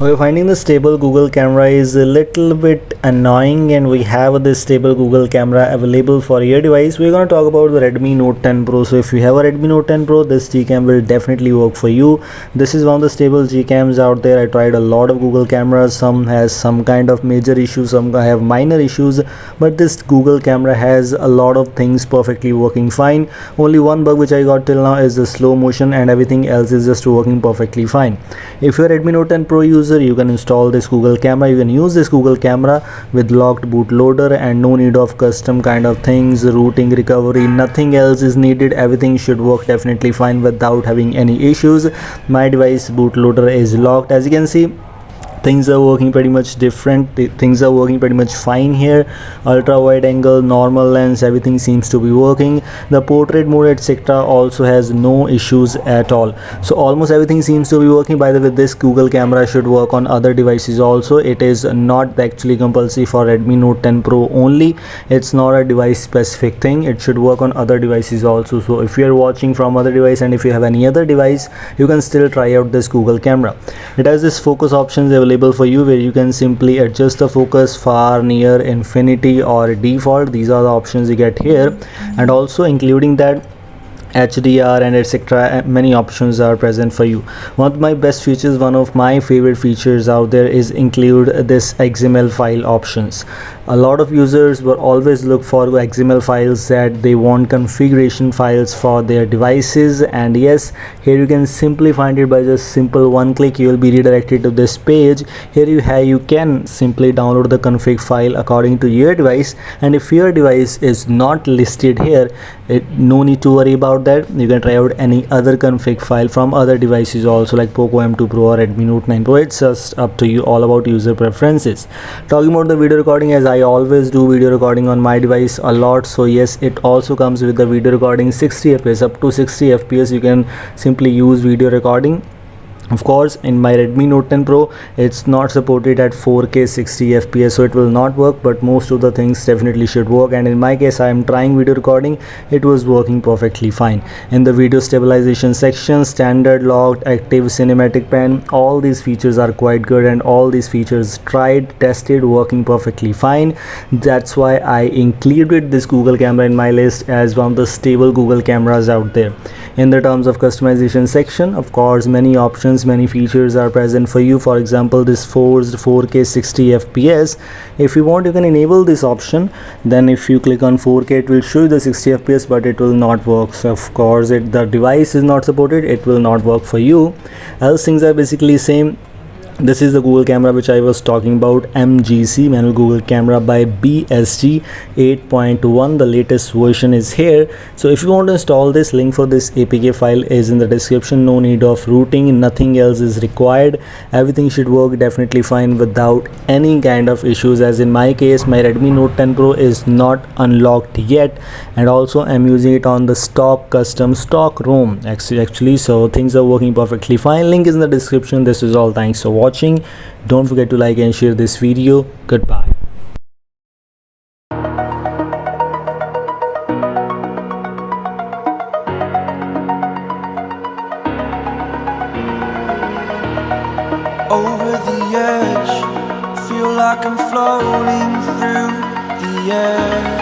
Okay, finding the stable Google camera is a little bit annoying, and we have this stable Google camera available for your device. We're going to talk about the Redmi Note 10 Pro. So if you have a Redmi Note 10 Pro, this Gcam will definitely work for you. This is one of the stable Gcams out there. I tried a lot of Google cameras. Some has some kind of major issues, some have minor issues, but this Google camera has a lot of things perfectly working fine. Only one bug which I got till now is the slow motion, and everything else is just working perfectly fine. If you're a Redmi Note 10 Pro user, you can install this Google camera. You can use this Google camera with locked bootloader and no need of custom kind of things, routing, recovery, nothing else is needed. Everything should work definitely fine without having any issues. My device bootloader is locked. As you can see, things are working pretty much different. Things are working pretty much fine here. Ultra wide angle, normal lens, everything seems to be working. The portrait mode etc also has no issues at all. So almost everything seems to be working. By the way, this Google camera should work on other devices also. It is not actually compulsory for Redmi Note 10 Pro only. It's not a device specific thing. It should work on other devices also. So if you are watching from other device, and if you have any other device, you can still try out this Google camera. It has this focus options available for you, where you can simply adjust the focus far, near, infinity or default. These are the options you get here, and also including that HDR and etc, many options are present for you. One of my best features, one of my favorite features out there is include this XML file options. A lot of users will always look for XML files, that they want configuration files for their devices, and yes, here you can simply find it by just simple one click. You will be redirected to this page. Here you can simply download the config file according to your device, and if your device is not listed here, no need to worry about that. You can try out any other config file from other devices also, like Poco M2 Pro or Redmi Note 9 Pro. It's just up to you, all about user preferences. Talking about the video recording, as I always do video recording on my device a lot, so yes, it also comes with the video recording 60 fps. Up to 60 fps you can simply use video recording. Of course, in my Redmi Note 10 Pro, it's not supported at 4K 60 fps, so it will not work, but most of the things definitely should work, and in my case, I am trying video recording. It was working perfectly fine. In the video stabilization section, standard, locked, active, cinematic pen, all these features are quite good, and all these features tried, tested, working perfectly fine. That's why I included this Google camera in my list as one of the stable Google cameras out there. In the terms of customization section, of course, many options, many features are present for you. For example, this forced 4K 60 fps. If you want, you can enable this option. Then if you click on 4K, it will show you the 60 fps, but it will not work. So of course, the device is not supported, it will not work for you. Else things are basically same. This is the Google camera which I was talking about, MGC, manual Google camera by BSG 8.1. the latest version is here. So if you want to install this, link for this APK file is in the description. No need of routing, nothing else is required. Everything should work definitely fine without any kind of issues. As in my case, my Redmi Note 10 Pro is not unlocked yet, and also I'm using it on the stock ROM actually, so things are working perfectly fine. Link is in the description. This is all. Thanks for watching. Don't forget to like and share this video. Goodbye. Over the edge, feel like I'm floating through the air.